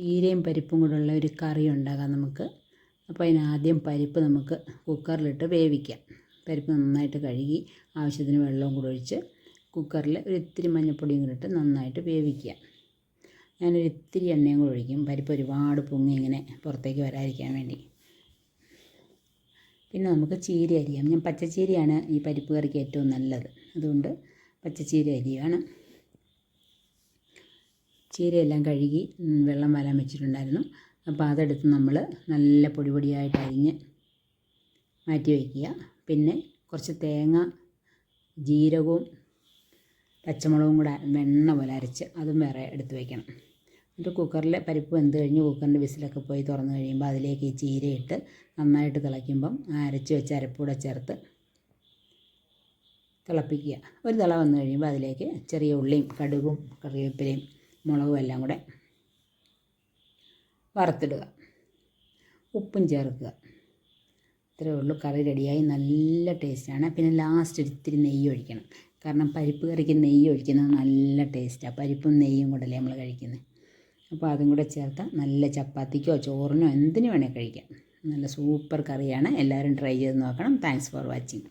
ചീരയും പരിപ്പും കൂടെയുള്ള ഒരു കറി ഉണ്ടാകാം നമുക്ക്. അപ്പോൾ അതിനാദ്യം പരിപ്പ് നമുക്ക് കുക്കറിലിട്ട് വേവിക്കാം. പരിപ്പ് നന്നായിട്ട് കഴുകി ആവശ്യത്തിന് വെള്ളവും കൂടെ ഒഴിച്ച് കുക്കറിൽ ഒരു ഇത്തിരി മഞ്ഞൾപ്പൊടിയും കൂടെ ഇട്ട് നന്നായിട്ട് വേവിക്കുക. ഞാനൊരു ഇത്തിരി എണ്ണയും കൂടെ ഒഴിക്കും, പരിപ്പ് ഒരുപാട് പൊങ്ങി ഇങ്ങനെ പുറത്തേക്ക് വരാതിരിക്കാൻ വേണ്ടി. പിന്നെ നമുക്ക് ചീര അരിയാം. ഞാൻ പച്ചച്ചീരയാണ് ഈ പരിപ്പ് കറിക്ക് ഏറ്റവും നല്ലത്, അതുകൊണ്ട് പച്ചച്ചീര അരിയാണ്. ചീരയെല്ലാം കഴുകി വെള്ളം വരാൻ വെച്ചിട്ടുണ്ടായിരുന്നു. അപ്പോൾ അതെടുത്ത് നമ്മൾ നല്ല പൊടി പൊടിയായിട്ട് അരിഞ്ഞ് മാറ്റി വയ്ക്കുക. പിന്നെ കുറച്ച് തേങ്ങ, ജീരകവും പച്ചമുളകും കൂടെ വെണ്ണ പോലെ അരച്ച് അതും വേറെ എടുത്ത് വയ്ക്കണം. എന്നിട്ട് കുക്കറിൽ പരിപ്പ് വെന്ത് കഴിഞ്ഞ് കുക്കറിൻ്റെ വിസിലൊക്കെ പോയി തുറന്ന് കഴിയുമ്പോൾ അതിലേക്ക് ഈ ചീരയിട്ട് നന്നായിട്ട് തിളയ്ക്കുമ്പം അരച്ച് വെച്ച് അരപ്പൂടെ ചേർത്ത് തിളപ്പിക്കുക. ഒരു തിള വന്നു കഴിയുമ്പോൾ അതിലേക്ക് ചെറിയ ഉള്ളിയും കടുകും കറിവേപ്പിലയും മുളകും എല്ലാം കൂടെ വറുത്തിടുക, ഉപ്പും ചേർക്കുക. ഇത്രയേ ഉള്ളൂ, കറി റെഡിയായി. നല്ല ടേസ്റ്റാണ്. പിന്നെ ലാസ്റ്റ് ഇത്തിരി നെയ്യ് ഒഴിക്കണം, കാരണം പരിപ്പ് കറിക്ക് നെയ്യ് ഒഴിക്കുന്നത് നല്ല ടേസ്റ്റാണ്. പരിപ്പും നെയ്യും കൂടെയല്ലേ നമ്മൾ കഴിക്കുന്നത്. അപ്പോൾ അതും കൂടെ ചേർത്താൽ നല്ല ചപ്പാത്തിക്കോ ചോറിനോ എന്തിനു വേണേൽ കഴിക്കാം. നല്ല സൂപ്പർ കറിയാണ്. എല്ലാവരും ട്രൈ ചെയ്ത് നോക്കണം. Thanks for watching.